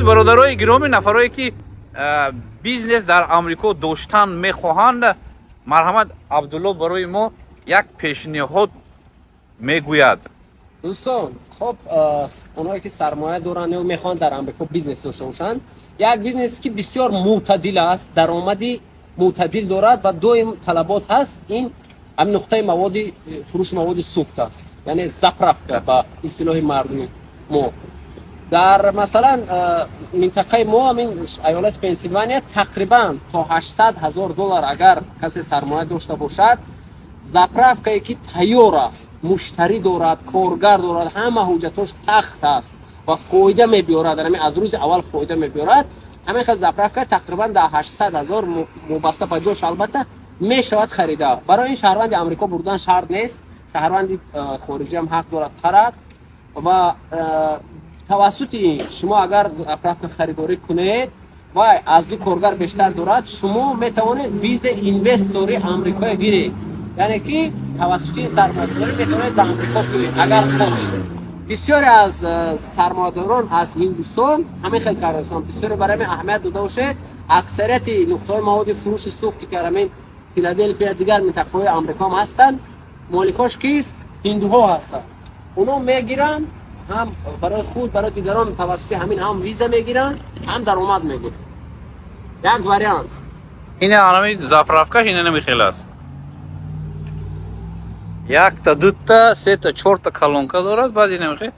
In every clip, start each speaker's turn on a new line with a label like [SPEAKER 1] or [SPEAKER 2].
[SPEAKER 1] азиз бародарои гироми, нафарое ки бизнес дар амрико доштан мехоҳанд, марҳамат Абдулло барои мо як пешниҳод мегӯяд.
[SPEAKER 2] дӯстон, хоб оное ки сармоя доранд ё мехоҳанд дар амрико бизнес дошта бошанд, як бизнес ки бисёр мӯътадил аст, даромади мӯътадил дорад ва доим талабот ҳаст, ин ҳамин нуқтаи маводи фурӯши маводи сӯхт аст, яъне заправка ба истилоҳи мардуми мо. дар масалан минтақаи мо ҳамин аёлати Пенсилвания тақрибан то $800,000 агар касе сармоя дошта бошад, заправкае ки тайёр аст, муштарӣ дорад, коргар дорад, ҳама ҳуҷҷатош тахт аст ва фоида мебиёрад, аз рӯзи аввал фоида мебиёрад, ҳамин хел заправка тақрибан дар $800,000 вобаста ба ҷош албатта мешавад харида. Барои ин шаҳрванди амрико бурдан шарт нест, шаҳрванди хориҷӣ ҳам ҳақ дорад харад ва тавассути шумо агар заправка харидорӣ кунед ва аз ду коргар бештар дорад, шумо метавонед визаи инвестори амрикоя гиред, яъне ки тавассути сармоягузорӣ метавонед ба амрико биёед агар хоҳед. бисёре аз сармоядорон аз ҳиндустон ҳамин хел кардастанд, бисёре барои ҳамин аҳамият дода бошед, аксарияти нуқтаҳои маводи фурӯши сӯхти ки ҳамин Филадельфия дигар минтақаҳои амрико ҳам ҳастанд, моликош кист? ҳиндуҳо ҳастанд. онҳо мегиранд, ҳам барои худ, барои дигарон тавассути ҳамин ҳам виза мегиранд, ҳам даромад мегиранд. як вариант.
[SPEAKER 1] ин ҳамин заправкаш ин намихел аст. якта, дута, сета, чорта калонка дорад, баъд ин намихел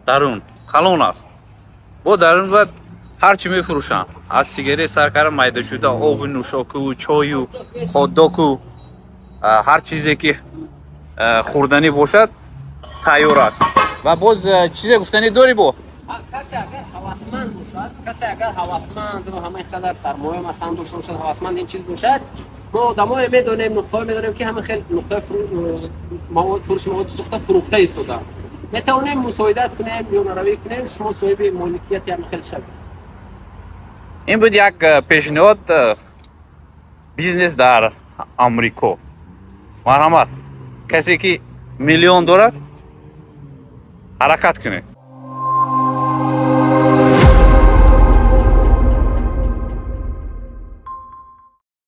[SPEAKER 1] дарун калон аст. бо дарун баъд ҳар чӣ мефурӯшанд. аз сигарет сар карда майдачуда, оби нӯшокиву, чою, ходдоку, ҳар чизе ки хӯрданӣ бошад тайёр аст. ва боз чизе гуфтанӣ дорӣ бо?
[SPEAKER 2] касе агар ҳавасманд бошад, касе агар ҳавасманд ва ҳамаи қадар сармоя масалан дошта бошад, ҳавасманд ин чиз бошад, мо одамое медонем, нуқтаҳое медонем ки ҳамин хел нуқтаи фурӯши маводи сӯхта фурӯхта истоданд. метавонем мусоидат кунем ё наравӣ кунем, шумо соҳиби моликияти ҳамин хел шавед.
[SPEAKER 1] ин буд як пешниҳод бизнес дар амрико. марҳамат, касе ки миллион дорад ҳаракат кунед.